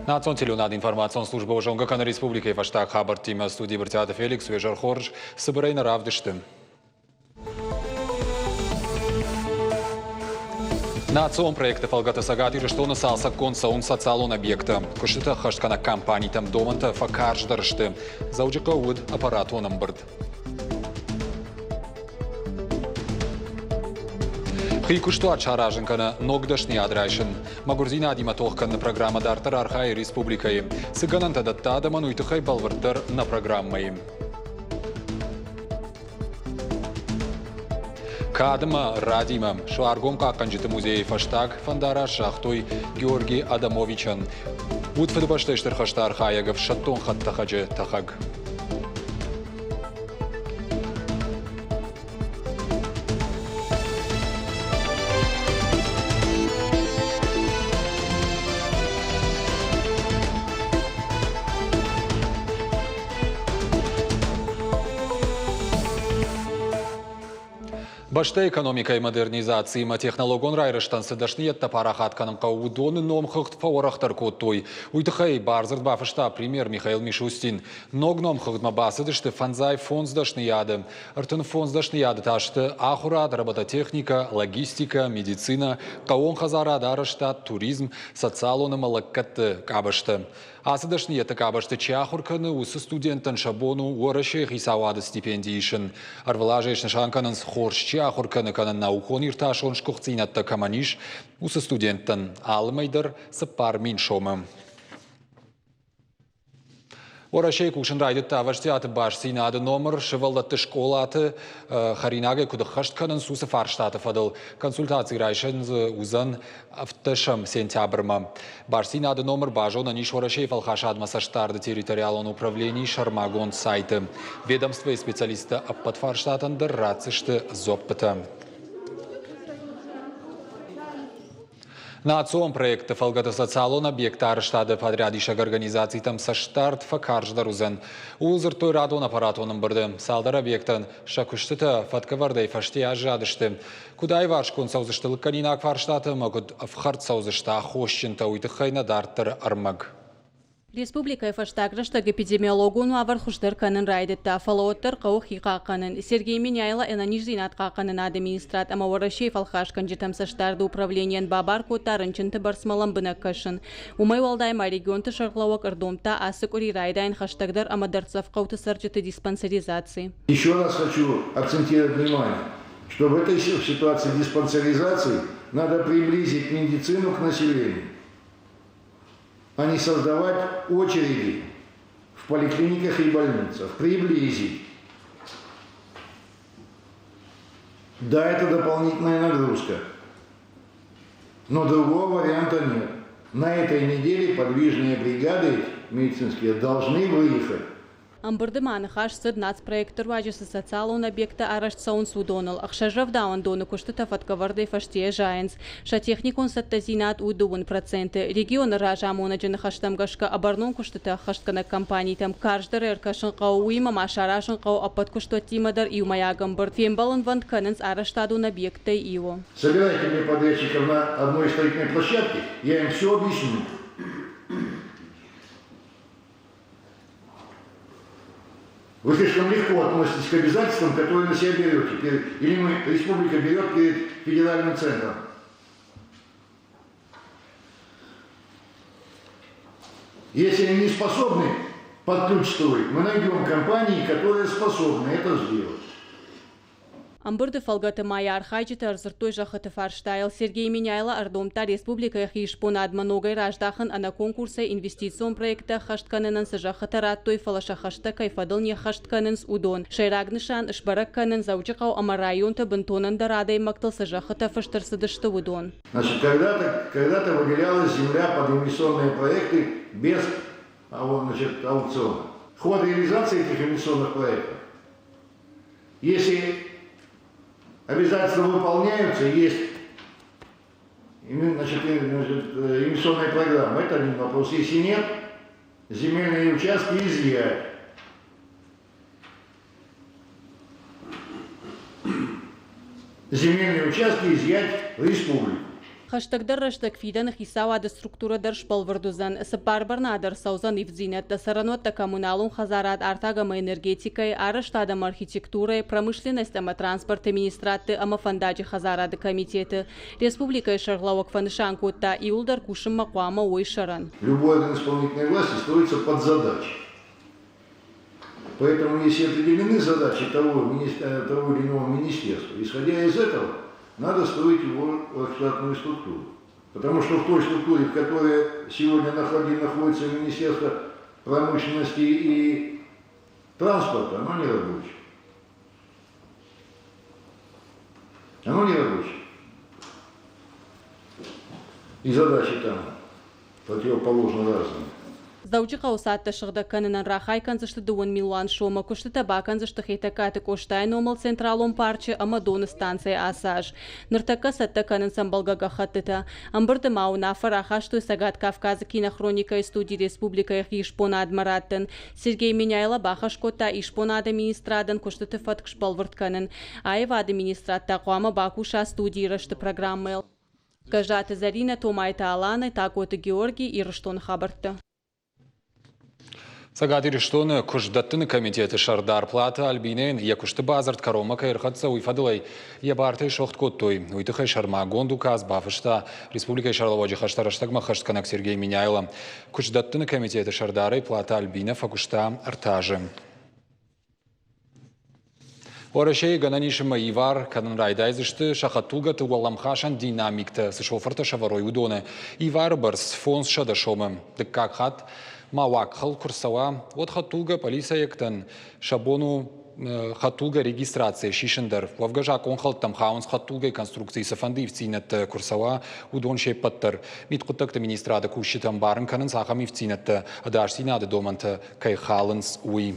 Национальный теленад информационная служба уже Унгакана Республики Фаштаг Хабар Тима студии Бартиата Феликс Вежар Хорж Сабарейна Равдыштым. Национ проекта Фалгата Сагати Рештона Салса Конса он социалон объекта. Кушита Хашткана компании там доманта Факарж Даршты. Зауджика Уд аппаратоном бырд. Хикушту ачараженкана ногдашни адрайшин. Магурзина адиматохкана программа Дартар Архай Республикой. Сыгананта даттада мануйтухай балвартар на программой. Кадма Радима Шваргом Каканджиты музей Фаштаг Фандара Шахтой Георгий Адамовичан. Утфедбаштештер Хаштар Хаягов Шаттон Хаттахаджи Тахаг. Башта экономика и модернизации ма технологон райрыштан сыдашниетта парахатканым каудоны номхыхт фаворахтар коттой. Уйтахай барзард бафышта премьер Михаил Мишустин. Ног номхыхт ма басыдышты фанзай фонздашнияды. Артын фонздашнияды ташты ахурад, робототехника, логистика, медицина, каон хазарад арыштат, туризм, социалоны малаккатты кабышты. Асыдашниетта кабышты чахурканы усы студенттан шабону уарашей хисавады стипендийшын. Арвылажайшын шанканын хоршчи ахурканы канын наухон ирташон шкухцинатта каманиш усы студенттан алмайдар сыппар мин шомы. Уарашей кушын райдыт таваштиаты баш синады номер шывалдатты школаты харинага куды хаштканын сусы фарштаты фадыл. Консультации райшын узан автышам сентябрма. Баш синады номер бажона ниш уарашей фалхашадма саштарды территориалон управлений Шармагон сайты. Ведомство и специалисты аппад фарштатын дыррацышты зоппыта. Национ проекта Фалгата социалон объекта арыштады подрядишаг организации там саштарт факарждарузен. Улзыртой радон аппаратоным бырды. Салдар объектан шакуштыта фаткавардай фашти ажадышты. Кудай варшкон саузыштылык канинак фарштаты могут вхарт саузышта хощинта уйтыхайна дартыр армаг. Республика Фаштаграштаг эпидемиологун авархуштар канын райдетта фалооттар каух канын. Сергей Миняйла энанижзинат каканын администрат ама варашей фалхашкан житамсаштарды управлениен бабар котарын чынты барсмалам бынаккашын. Умай валдайма регионты шарклауак ырдомта асык ури райдайн хаштагдар ама дарцав кауты сарчыты диспансеризации. Еще раз хочу акцентировать внимание, что в этой ситуации диспансеризации надо приблизить медицину к населению, а не создавать очереди в поликлиниках и больницах. Приблизить. Да, это дополнительная нагрузка, но другого варианта нет. На этой неделе подвижные бригады медицинские должны выехать. Амбырдыманы хаш сыд нацпроекттар важысы социалон объекта арашт саун судонал. Ахшажав даун доны кушты тафаткаварды фаштия жайнс. Шатехникон саттазинат удуын проценты. Регион ражамона жаны хаштамгашка абарнон кушты хашткана компании там карждар эркашын қау уйма машарашын қау апат кушты тимадар и умаягам бырд. Фембалын вант канынс араштадун объекта ио. Собирайте мне подрядчиков на одной строительной площадке, я им все объясню. Вы слишком легко относитесь к обязательствам, которые на себя берете. Или республика берет перед федеральным центром. Если они не способны подключить, мы найдем компании, которые способны это сделать. Амбырды фалгаты майя архайчыты арзыртой жахыты фарштайл. Сергей Миняйла ардомта республика яхишпон адманогай раждахын ана конкурса инвестицион проекта хаштканынын сажахыты раттой фалаша хашта кайфадыл не хаштканынс удон. Шайрагнышан ишбаракканын заучикау ама районта бынтонын дарадай мактыл сажахыта фаштарсыдышты удон. Значит, когда-то выделялась земля под инвестиционные проекты без аукциона. Ход реализации этих инвестиционных проектов. Если обязательства выполняются, есть инвестиционная программа. Это один вопрос. Если нет, земельные участки изъять. Земельные участки изъять в республику. Хаштагдар раштаг фидан хисавада структура дар шпалвардузан сапарбарнадar саузан ивдзинет саранотта коммуналун хазарат артагама энергетикой араштадам архитектурой промышленность ама транспорт министраты ама фандаджи хазарада комитеты республика шарлауак фаншанкута и улдар кушим макуама ойшаран. Любой орган исполнительной власти строится под задачи. Поэтому если определены задачи того или иного министерства, исходя из этого, надо строить его штатную структуру. Потому что в той структуре, в которой сегодня находится Министерство промышленности и транспорта, оно не рабочее. Оно не рабочее. И задачи там противоположно разные. Сдаучи хаусатта шыгда канынан рахай канзышты дуан милуан шома кушты таба канзышты хейтакаты коштай номал централон парче амадона станция асаж. Ныртака сатта канын самбалгага хаттыта. Амбырды мау нафар ахашту сагат Кавказа кинохроника и студии республика их ишпонад мараттын. Сергей Меняйла бахашкота ишпонада министрадан кушты тыфат кшпалвард канын. Аева администратта куама бакуша студии рашты программы. Кажата Зарина Томайта Алана такоты Георгий и Раштон Хабарта. Сагати Риштон куждаттын комитеты Шардар Плата Альбинен якушты базарт карома кайрхатса уйфадылай ябарты шохт коттой. Уйтыхай шарма гонду каз бафышта Республика Шарлаваджи хаштараштагма хаштканак Сергей Меняйла. Куждаттын комитеты Шардары Плата Альбина факушта артажи. Орашей гананишима Ивар канан райдайзышты шахатулгаты уаламхашан динамикты сышофарта шаварой удоны. Ивар барс фонс шадашомым. Дыккак хат Мауак хал курсава от хатулга полиция ектен шабону хатулга регистрация шишендер вавгажак он хал там хаунс хатулга конструкции сафанды в цинет курсава удон шей паттер мит кутакта министрада кушитам барн канан сахами в цинет адарсинада доманта кай халанс уи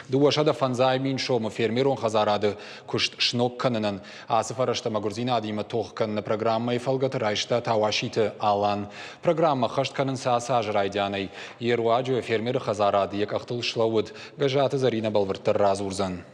Дуашада фанзай мин шома фермерон хазарады кушт шнок кананан асыфарашта магурзина адима тохкан на программа и фалгат райшта тавашиты алан. Программа хашт канан саасаж райдяной. Еруаджу фермер хазарады якахтыл шлауд гажаты Зарина балвартар разурзан.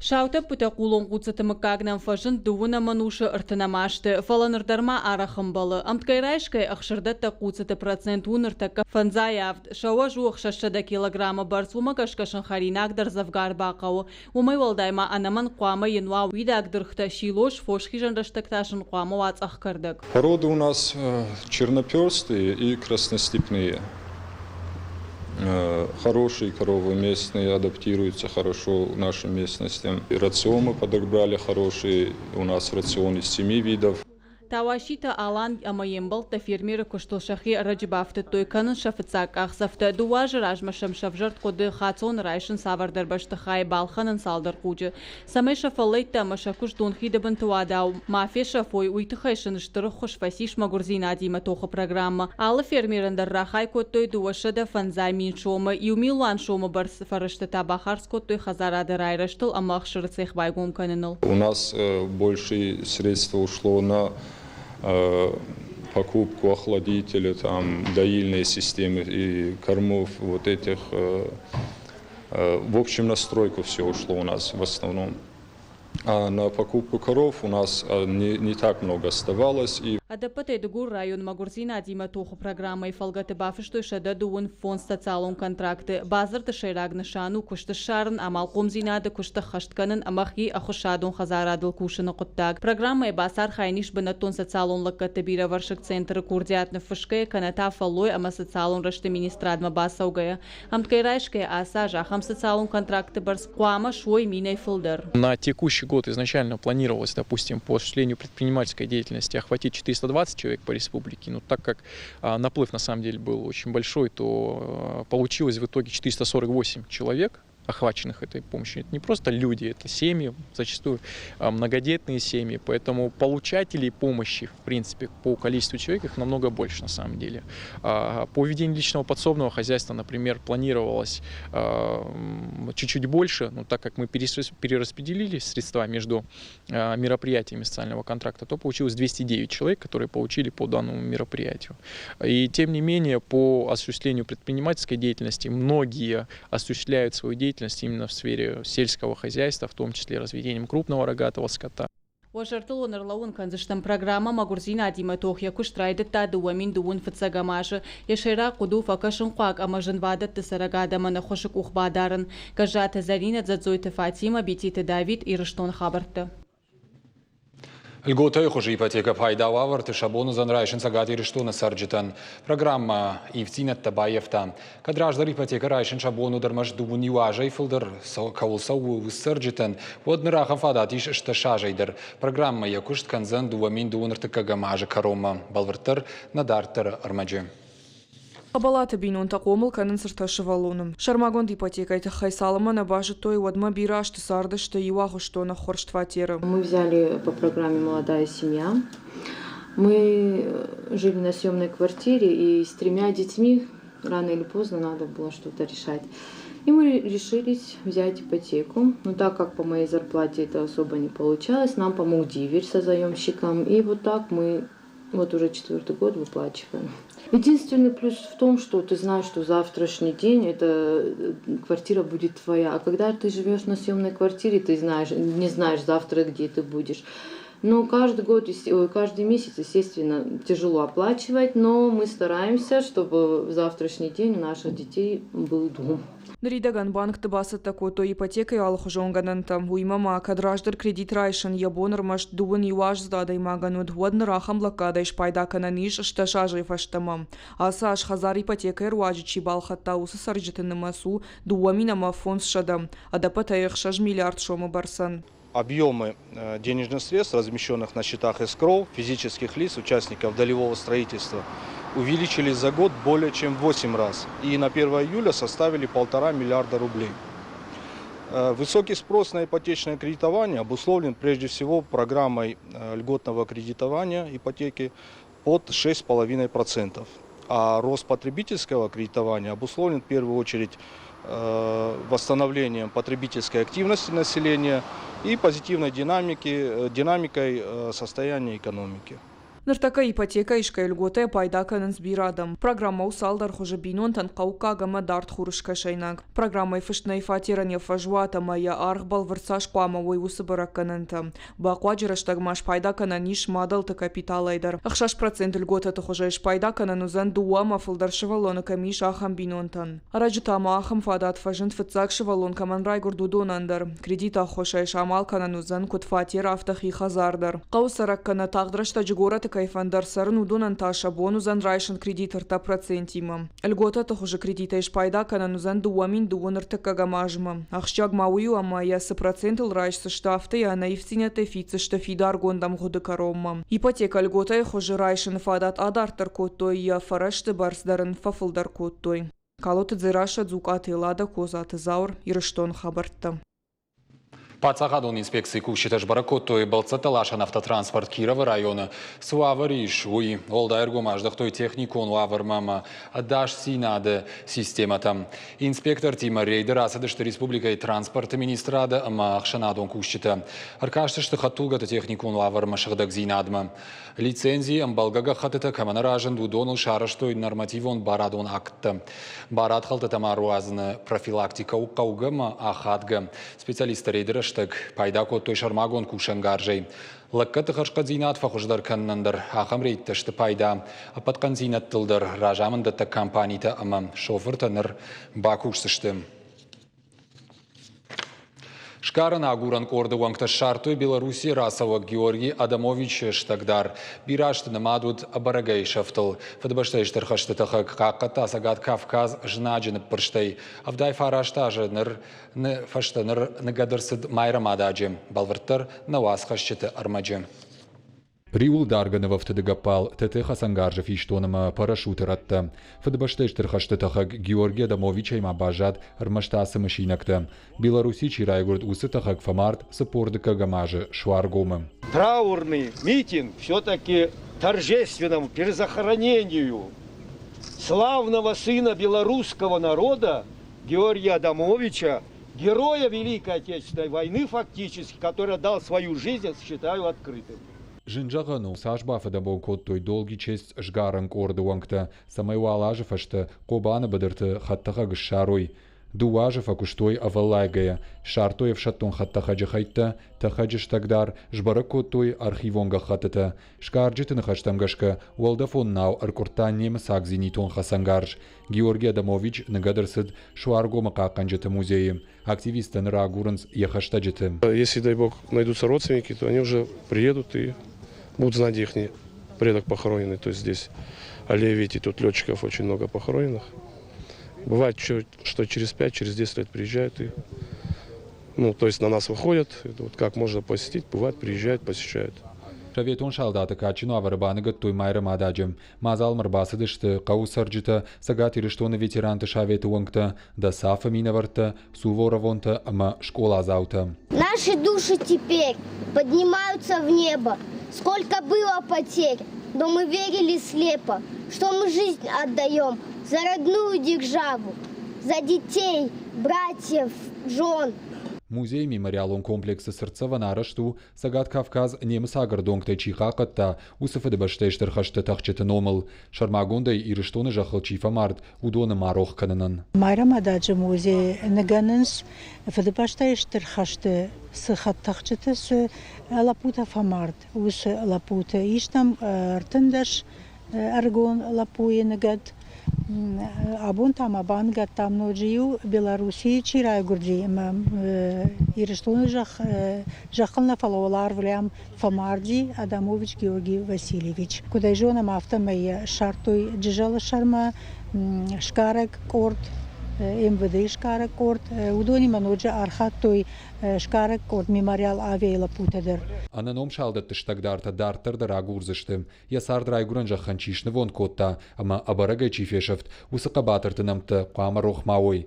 Шаута путакулон куцатымыкагнан фажын дуына манушы ыртынамашты. Фаланырдарма арахымбалы. Амткайрайшкай ахшырдатта куцаты процент уныртака фанзаявд. Шауа жуық шашшада килограмма барс умагашкашын харинагдар завгар бақауы. Умай валдайма анаман қуама януа уидагдырхта шилош фошхижан раштакташын қуама вацах кардак. Породы у нас черноперстые и красностепные. Хорошие коровы местные, адаптируются хорошо к нашим местностям. И рацион мы подобрали хороший, у нас рацион из 7 видов. Тавашита алан амаембал та фермеры куштылшахи раджбафты той канын шафыцак ахсафты дуажы ражмашам шавжарт коды хацон райшын савардар башты хай балханын салдар куджы. Самай шафалейта машакуш донхидабын туадау. Мафе шафой уйтыхайшын ыштыры хош фасиш магурзина адима тоха программа. Алы фермерындар рахай коттой дуашада фанзай мин шома. Юмилуан шома барс фарышты табахарс коттой хазарады райраштыл амахшыры цех байгом каныныл. У нас больше средств ушло на покупку охладителя, там, доильной системы и кормов, вот этих, в общем, на стройку все ушло у нас в основном. А на покупку коров у нас не так много оставалось. Адапатей дугур район магурзина адима тоху программа и фалгаты бафыштой шада дуун фон стациалон контракты. Базарты шейрагны шану кушты шарын амал комзинады кушты хаштканын амахи ахушадон хазарадыл кушыны куттаг. Программа и басар хайниш бынатон стациалон лаккаты бира варшик центры курдиатны фышкая каната фалой ама стациалон рашты министрадма басаугая. Амткай райшкая аса жахам стациалон контракты барс куама шой минай фылдыр. На текущий год изначально планировалось, допустим, по осуществлению предпринимательской деятельности охватить 420 человек по республике, но так как наплыв на самом деле был очень большой, то получилось в итоге 448 человек, охваченных этой помощью. Это не просто люди, это семьи, зачастую многодетные семьи, поэтому получателей помощи, в принципе, по количеству человек их намного больше на самом деле. По ведению личного подсобного хозяйства, например, планировалось чуть-чуть больше, но так как мы перераспределили средства между мероприятиями социального контракта, то получилось 209 человек, которые получили по данному мероприятию. И тем не менее, по осуществлению предпринимательской деятельности многие осуществляют свою деятельность именно в сфере сельского хозяйства, в том числе разведением крупного рогатого скота. وشرطل ونرلون كنزشتن программа Магурзина Дима Тохья куштрайдет та дуамин дуун фцагамаша яшера قدو فكشن قاق امجن вадат тсарагада мана хошик ухбадарн кажата Зарина Дзадзойта Фатима Бетита Давид и Рыштон хабарты. Льготы хуже ипотека пайдава варты шабону занрайшин сагати рештона сарджитан. Программа Ивтинат Табаевта. Кадраждар ипотека райшин шабону дармаш дубун юажай филдер каулсау сарджитан. Водны рахам фадатиш шташажайдер. Программа якушт канзан дуамин дуунртыка гамажа карома. Балвартар надартар армаджи. Абалата бинон тaqomul канын сырташывалуным. Шармагон ипотекайты хайсалыма на бажы той водма бираш ты сарды, что юаху что на хорштватеры. Мы взяли по программе «Молодая семья». Мы жили на съемной квартире, и с 3 детьми рано или поздно надо было что-то решать. И мы решились взять ипотеку. Но так как по моей зарплате это особо не получалось, нам помог диверь со заемщиком. И вот так мы вот уже 4-й год выплачиваем. Единственный плюс в том, что ты знаешь, что завтрашний день эта квартира будет твоя. А когда ты живешь на съемной квартире, ты не знаешь завтра, где ты будешь. Но каждый месяц, естественно, тяжело оплачивать, но мы стараемся, чтобы в завтрашний день у наших детей был дом. Нридаган банк табасат тако то ипотека и алхожонганантам. Уймама кадраждар кредит райшан ябонар маш дуын юаж здадай магануд водны рахам блокадайш пайда кананиш шташажай фаштамам. Аса аш хазар ипотека руажи чибал хатта усы сарджитын масу дуаминама фонд шадам. Адапата ихшаж миллиард шома барсан. Объемы денежных средств, размещенных на счетах эскроу физических лиц, участников долевого строительства, увеличились за год более чем в 8 раз и на 1 июля составили 1,5 миллиарда рублей. Высокий спрос на ипотечное кредитование обусловлен прежде всего программой льготного кредитования ипотеки под 6,5%. А рост потребительского кредитования обусловлен в первую очередь восстановлением потребительской активности населения и позитивной динамикой состояния экономики. Ныртака ипотека ишка льгота пайда канын сбирадам. Программа усалдар хуже бинон танқаука гама дарт хурышка шайнаг. Программа ифыштна ифатиране фажуата моя архбал вырцаш куама ой усыбырак канынта. Бақуаджираштаг маш пайда канан иш мадалты капиталайдар. Ахшаш процент льгота хуже иш пайда канан узан дуама фылдар шывалоны камиш ахам бинонтан. Араджитама ахам фадат фажент фыцак шывалон каман райгур дудонандар. Кредита хоша иш амал канан узан кут фатир автахи хазардар. Қаусарак кана тағдрашта джигората кайфандар сарын удонан таша бонузан райшан кредитор та процентима. Льгота хуже кредита иш пайда канан узан дуамин дуоныр такагамажма. Ахшчаг маую ама ясы процентл райшсы штафты я наивциня тефицы штафидар гондам годы коромма. Ипотека льгота хуже райшан фадат адартар коттой я фарашты барсдарын фафылдар коттой. Калоты дзираша дзукаты лада козаты заур ирыштон хабартта. Пацахадон инспекции кущиташ баракоттой балцаталашан автотранспорт Кирова района суавариш уи олдайргомаждах той техникон уавармама адаш синады систематам. Инспектор Тима Рейдер асадышты республикой транспорта министрада ама ахшанадон кущита. Аркаштышты хаттулгата техникон уаварма шагдак зинадма. Лицензии амбалгага хатыта каманаражан дудоныл шарыштой нормативон барадон акта. Барад халтата маруазны профилактика укаугама ахадга. Специалист Рейдера штык пайда коттой шармагон кушангаржей. Лаккаты хашка зинат фахуждар каннандар ахам рейтташты пайда. Апаткан зинат тылдар ражамындата компанийта ама шофыртаныр бакушсышты. Шкарын агуран корды вангта шартой Беларуси расова Георгий Адамович штагдар. Бирашты намадуд абарагай шафтал. Фадбаштай штархашты тахак каката сагат Кавказ жнаджины пырштай. Авдай фараштажы фаштаныр нагадырсыд майрамададжи. Балварттар навасхашчыты армаджи. Риул дарганы вафтыдыгапал, тәті хасангаржев иштоныма парашютер атты. Фадбаштештер хаштытахак Георгий Адамович айма бажад армаштасы машинакты. Беларуси чирайгурд усы тахак фамарт сапордыка гамажы шваргомы. Траурный митинг все-таки торжественному перезахоронению славного сына белорусского народа Георгия Адамовича, героя Великой Отечественной войны фактически, который дал свою жизнь, считаю открытым. Жинжагану сашбафада болкоттой долги честь жгаран корды вангта самайвалажы фашты кобаны бадырты хаттаха гышаруй. Дуажа факуштой авалайгая, шартоев шаттон хатта хаджи хайтта, тахаджи штагдар, жбаракотой архивонга хатата, шкарджитын хаштамгашка, уалдафон нау аркуртаннем сагзинитон хасангарж, Георгий Адамович нагадырсыд шуарго макаканджета музеем, активисты нрагурнс яхаштаджетым. Если, дай бог, найдутся родственники, то они уже приедут и будут знать, где их предок похороненный. То есть здесь аллея, видите, тут летчиков очень много похороненных. Бывает, что через 5, через 10 лет приезжают и, то есть на нас выходят. Это вот как можно посетить, бывает, приезжают, посещают. Шаветон шалдата качину аварбанагат той майрам ададжем. Мазал марбасадышты каусарджита, сагати рештоны ветеранты шаветы унгта, да сафа минаварта, суворовонта, ама школа заута. Наши души теперь поднимаются в небо. Сколько было потерь, но мы верили слепо, что мы жизнь отдаем за родную державу, за детей, братьев, жен. Музей мемориалон комплекса Сырцева нарашту Сагат Кавказ немсагар донгтай чихакатта усыфыды баштайштыр хашты тахчеты номыл. Шармагондай ирыштоны жахыл чифа март удоны марох канынан. Майрам ададжы музей наганынс фыды баштайштыр хашты сыхат тахчеты сö лапута фамарт усы лапута иштам ртындаш аргон лапуе нагад. Абун там абангат там ноджию Белоруссии чирай гурджи ирыштоны жахылна фаловалар влям Фамарджи Адамович Георгий Васильевич. Кудай жона мафта моя шартой джижала шарма шкарек корт МВД шкарек корт удони маноджа архаттой шкарек корт мемориал авейла путадер. Ананом шалдат тыштагдарта дартыр дырагурзыштым. Ясар драйгуран жаханчишны вон котта, ама абарагай чифешевт усыка батыртынамты қуама рохмауой.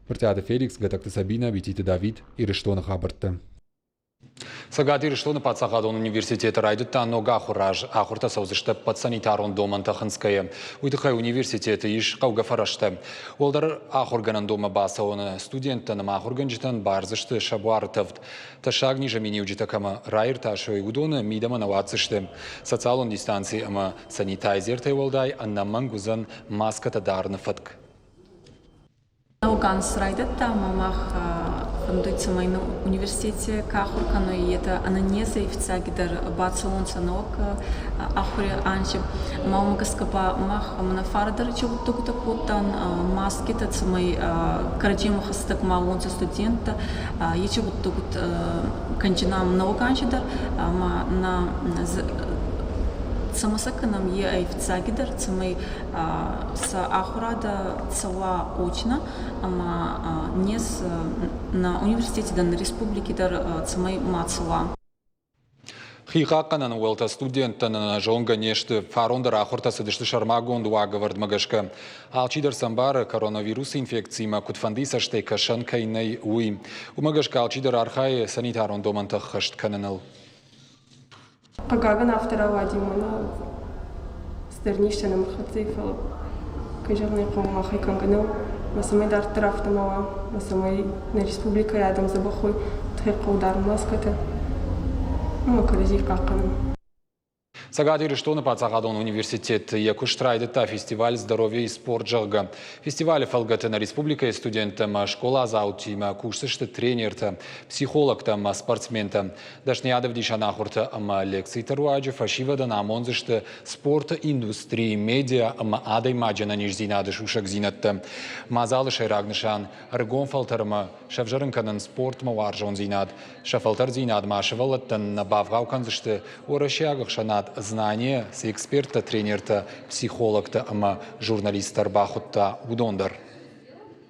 Вертяды Феликс, гатакты Сабина, Вититы Давид, ирыштоны хабыртты. Сагат ирыштоны Пацахадон университеті райдытта нога ахурта саузышты пацанитарон доманта хынская. Уйдыхай университеті иш қауға фарашты. Олдар ахурганан дома баса оны студенттаным ахурганжытан барзышты шабуарытывд. Ташаг ниже мини уджитакама райыр ташой удоны мидама наватсышты. Социалон дистанции ама санитайзертай олдай аннаман гузан маската дарны фатк. Науганс райдытта мамах фандуйца майна университете кахурка, но и это ананеза и вцагидар бацалонца ног ахуре анчи маумагаскапа мах манафардар чугутугута путан маски тацмай караджиму хастак маунца студента ечугутугут канчинам науганчидар на самосаканам е айфцагидар цмай с ахурада цала очна ама нес на университете дан республики дар цмай мацала. Хихаканан уэлта студенттан жонга нешты фарондар ахурта сыдышты шармагон дуагавард магашка. Алчидар самбар коронавирус инфекцияма кутфандиса штека шанкайнай уи. У магашка алчидар архай санитарон доманта хашт кананал. Пагаган автора Вадимона стернишчана махацифа кажерный кома хайканганал масамай дар трафтамала масамай на республика ядам забахой тхекол дар маската коллеги какан. Сагат ирыштоны Пацахадон университет якуштрайдыта фестиваль здоровья и спорт жалга. Фестиваль фалгатына республика студентам школа заутима курсышты тренерта, психологта, спортсмента. Дашниядов дишанахурта ама лекции таруаджи фашивада на амонзышты спорта, индустрии, медиа ама адай маджана нижзинады шушак зинатта. Мазалы шайрагнышан аргон фалтарма шавжарынканын спорт маваржон зинад. Шафалтар зинад машевалаттан на бавгауканзышты урашягах шанат знания с эксперта, тренерта, психологта, ама журналиста Бахутта Удондар.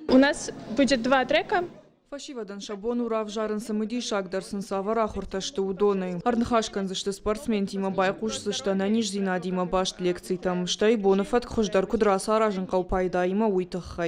У нас будет 2 трека. Фашивадан шабон урав жарын самыди шагдарсын савара хурташты удоны. Арнхашканзышты спортсмен Тима Байкушсышты наниш зинадима башт лекций там. Штай бонафат хождар кудраса аражын калпайда има уйтахай.